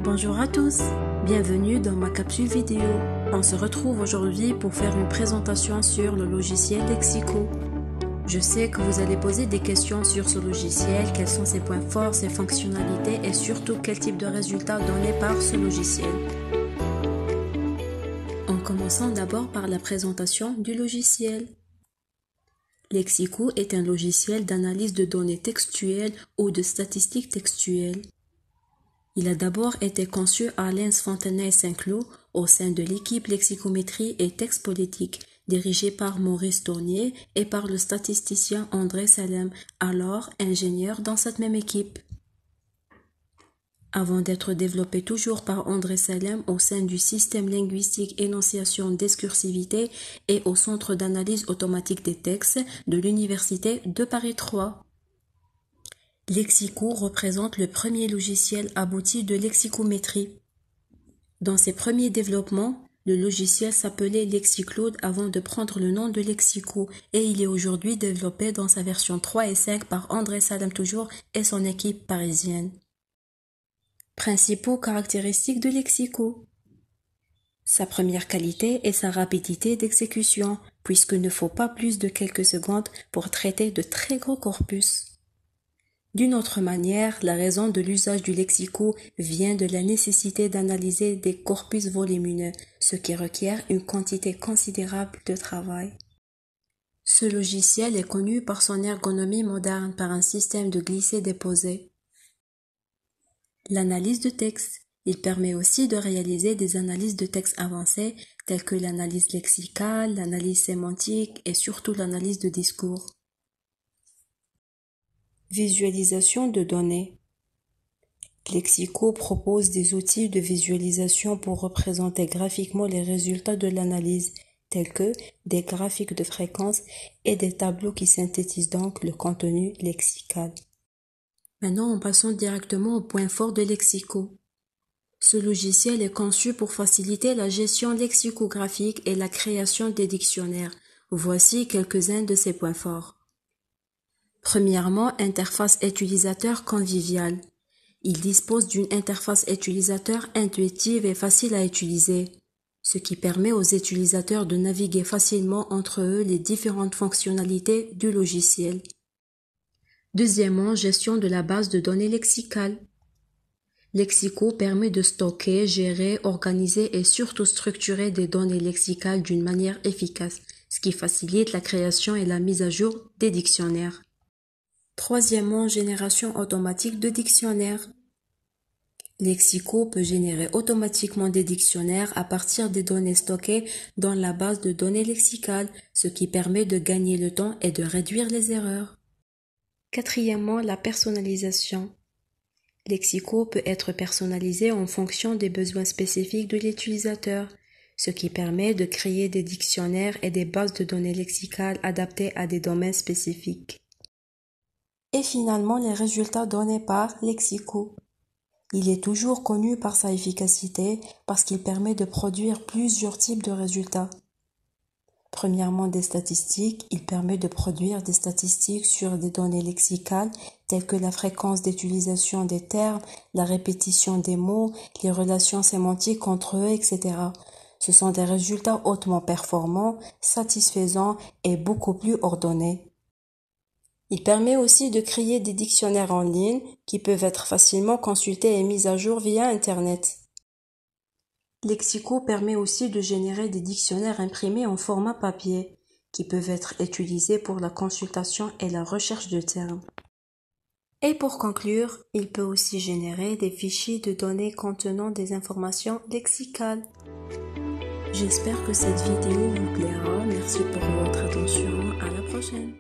Bonjour à tous, bienvenue dans ma capsule vidéo. On se retrouve aujourd'hui pour faire une présentation sur le logiciel Lexico. Je sais que vous allez poser des questions sur ce logiciel, quels sont ses points forts, ses fonctionnalités et surtout quel type de résultats donnés par ce logiciel. En commençant d'abord par la présentation du logiciel. Lexico est un logiciel d'analyse de données textuelles ou de statistiques textuelles. Il a d'abord été conçu à l'ENS Fontenay-Saint-Cloud au sein de l'équipe Lexicométrie et Texte Politique, dirigée par Maurice Tournier et par le statisticien André Salem, alors ingénieur dans cette même équipe. Avant d'être développé toujours par André Salem au sein du système linguistique énonciation discursivité et au centre d'analyse automatique des textes de l'Université de Paris 3. Lexico représente le premier logiciel abouti de lexicométrie. Dans ses premiers développements, le logiciel s'appelait Lexicloud avant de prendre le nom de Lexico et il est aujourd'hui développé dans sa version 3 et 5 par André Salem toujours et son équipe parisienne. Principaux caractéristiques de Lexico. Sa première qualité est sa rapidité d'exécution, puisqu'il ne faut pas plus de quelques secondes pour traiter de très gros corpus. D'une autre manière, la raison de l'usage du lexico vient de la nécessité d'analyser des corpus volumineux, ce qui requiert une quantité considérable de travail. Ce logiciel est connu par son ergonomie moderne par un système de glisser-déposer. L'analyse de texte. Il permet aussi de réaliser des analyses de texte avancées telles que l'analyse lexicale, l'analyse sémantique et surtout l'analyse de discours. Visualisation de données. Lexico propose des outils de visualisation pour représenter graphiquement les résultats de l'analyse, tels que des graphiques de fréquence et des tableaux qui synthétisent donc le contenu lexical. Maintenant, passons directement au point fort de Lexico. Ce logiciel est conçu pour faciliter la gestion lexicographique et la création des dictionnaires. Voici quelques-uns de ses points forts. Premièrement, interface utilisateur conviviale. Il dispose d'une interface utilisateur intuitive et facile à utiliser, ce qui permet aux utilisateurs de naviguer facilement entre eux les différentes fonctionnalités du logiciel. Deuxièmement, gestion de la base de données lexicale. Lexico permet de stocker, gérer, organiser et surtout structurer des données lexicales d'une manière efficace, ce qui facilite la création et la mise à jour des dictionnaires. Troisièmement, génération automatique de dictionnaires. Lexico peut générer automatiquement des dictionnaires à partir des données stockées dans la base de données lexicales, ce qui permet de gagner le temps et de réduire les erreurs. Quatrièmement, la personnalisation. Lexico peut être personnalisé en fonction des besoins spécifiques de l'utilisateur, ce qui permet de créer des dictionnaires et des bases de données lexicales adaptées à des domaines spécifiques. Et finalement, les résultats donnés par Lexico. Il est toujours connu par sa efficacité parce qu'il permet de produire plusieurs types de résultats. Premièrement, des statistiques. Il permet de produire des statistiques sur des données lexicales telles que la fréquence d'utilisation des termes, la répétition des mots, les relations sémantiques entre eux, etc. Ce sont des résultats hautement performants, satisfaisants et beaucoup plus ordonnés. Il permet aussi de créer des dictionnaires en ligne qui peuvent être facilement consultés et mis à jour via Internet. Lexico permet aussi de générer des dictionnaires imprimés en format papier qui peuvent être utilisés pour la consultation et la recherche de termes. Et pour conclure, il peut aussi générer des fichiers de données contenant des informations lexicales. J'espère que cette vidéo vous plaira. Merci pour votre attention. À la prochaine.